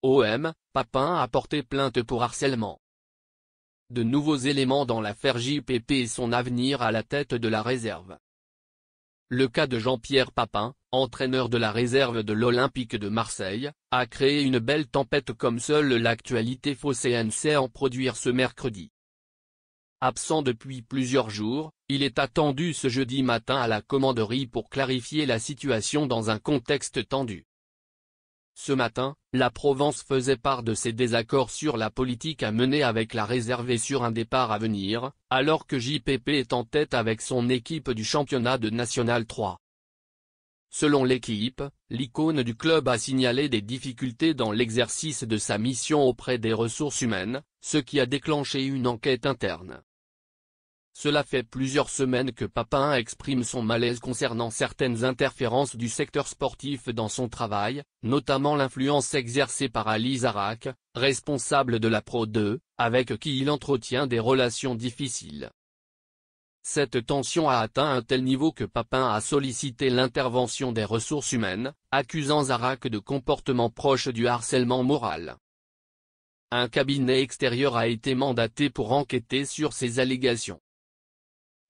OM, Papin a porté plainte pour harcèlement. De nouveaux éléments dans l'affaire JPP et son avenir à la tête de la réserve. Le cas de Jean-Pierre Papin, entraîneur de la réserve de l'Olympique de Marseille, a créé une belle tempête comme seule l'actualité phocéenne sait en produire ce mercredi. Absent depuis plusieurs jours, il est attendu ce jeudi matin à la commanderie pour clarifier la situation dans un contexte tendu. Ce matin, la Provence faisait part de ses désaccords sur la politique à mener avec la réserve et sur un départ à venir, alors que JPP est en tête avec son équipe du championnat de National 3. Selon l'équipe, l'icône du club a signalé des difficultés dans l'exercice de sa mission auprès des ressources humaines, ce qui a déclenché une enquête interne. Cela fait plusieurs semaines que Papin exprime son malaise concernant certaines interférences du secteur sportif dans son travail, notamment l'influence exercée par Ali Zarak, responsable de la Pro 2, avec qui il entretient des relations difficiles. Cette tension a atteint un tel niveau que Papin a sollicité l'intervention des ressources humaines, accusant Zarak de comportement proche du harcèlement moral. Un cabinet extérieur a été mandaté pour enquêter sur ces allégations.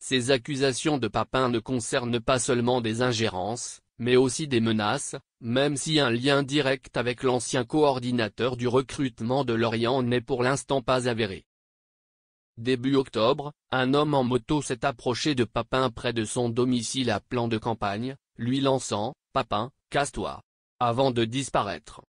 Ces accusations de Papin ne concernent pas seulement des ingérences, mais aussi des menaces, même si un lien direct avec l'ancien coordinateur du recrutement de Lorient n'est pour l'instant pas avéré. Début octobre, un homme en moto s'est approché de Papin près de son domicile à Plan de Campagne, lui lançant « Papin, casse-toi », avant de disparaître.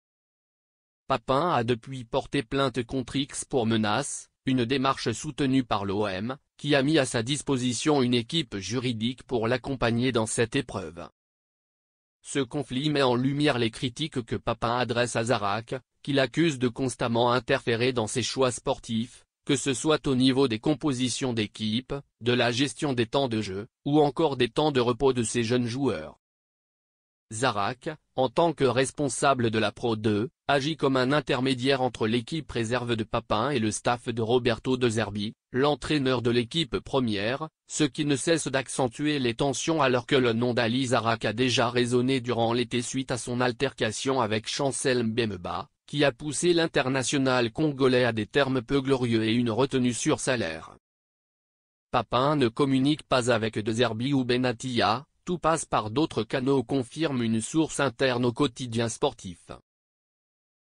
Papin a depuis porté plainte contre X pour menaces, une démarche soutenue par l'OM, qui a mis à sa disposition une équipe juridique pour l'accompagner dans cette épreuve. Ce conflit met en lumière les critiques que Papin adresse à Zarak, qui l'accuse de constamment interférer dans ses choix sportifs, que ce soit au niveau des compositions d'équipe, de la gestion des temps de jeu, ou encore des temps de repos de ses jeunes joueurs. Zarak, en tant que responsable de la Pro 2, agit comme un intermédiaire entre l'équipe réserve de Papin et le staff de Roberto De Zerbi, l'entraîneur de l'équipe première, ce qui ne cesse d'accentuer les tensions alors que le nom d'Ali Zarak a déjà résonné durant l'été suite à son altercation avec Chancel Mbemba, qui a poussé l'international congolais à des termes peu glorieux et une retenue sur salaire. Papin ne communique pas avec De Zerbi ou Benatia. Tout passe par d'autres canaux, confirme une source interne au quotidien sportif.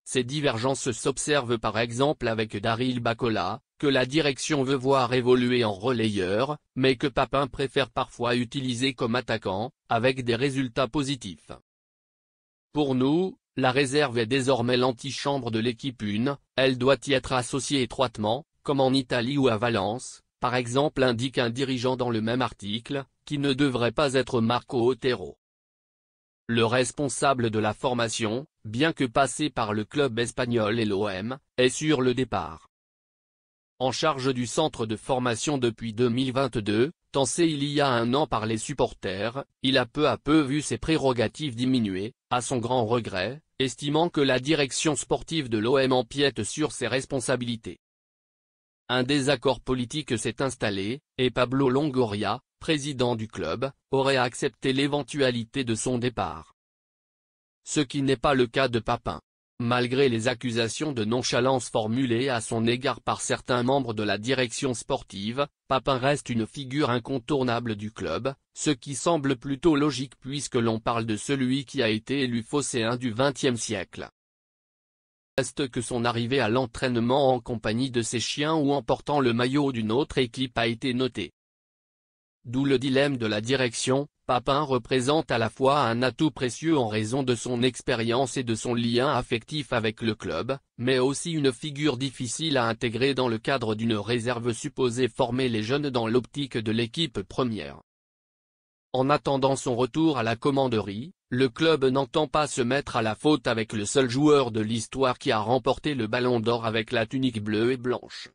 Ces divergences s'observent par exemple avec Daryl Bacola, que la direction veut voir évoluer en relayeur, mais que Papin préfère parfois utiliser comme attaquant, avec des résultats positifs. Pour nous, la réserve est désormais l'antichambre de l'équipe 1, elle doit y être associée étroitement, comme en Italie ou à Valence, par exemple, indique un dirigeant dans le même article, qui ne devrait pas être Marco Otero. Le responsable de la formation, bien que passé par le club espagnol et l'OM, est sur le départ. En charge du centre de formation depuis 2022, tancé il y a un an par les supporters, il a peu à peu vu ses prérogatives diminuer, à son grand regret, estimant que la direction sportive de l'OM empiète sur ses responsabilités. Un désaccord politique s'est installé, et Pablo Longoria, président du club, aurait accepté l'éventualité de son départ. Ce qui n'est pas le cas de Papin. Malgré les accusations de nonchalance formulées à son égard par certains membres de la direction sportive, Papin reste une figure incontournable du club, ce qui semble plutôt logique puisque l'on parle de celui qui a été élu phocéen du XXe siècle. Reste que son arrivée à l'entraînement en compagnie de ses chiens ou en portant le maillot d'une autre équipe a été notée. D'où le dilemme de la direction, Papin représente à la fois un atout précieux en raison de son expérience et de son lien affectif avec le club, mais aussi une figure difficile à intégrer dans le cadre d'une réserve supposée former les jeunes dans l'optique de l'équipe première. En attendant son retour à la commanderie, le club n'entend pas se mettre à la faute avec le seul joueur de l'histoire qui a remporté le Ballon d'Or avec la tunique bleue et blanche.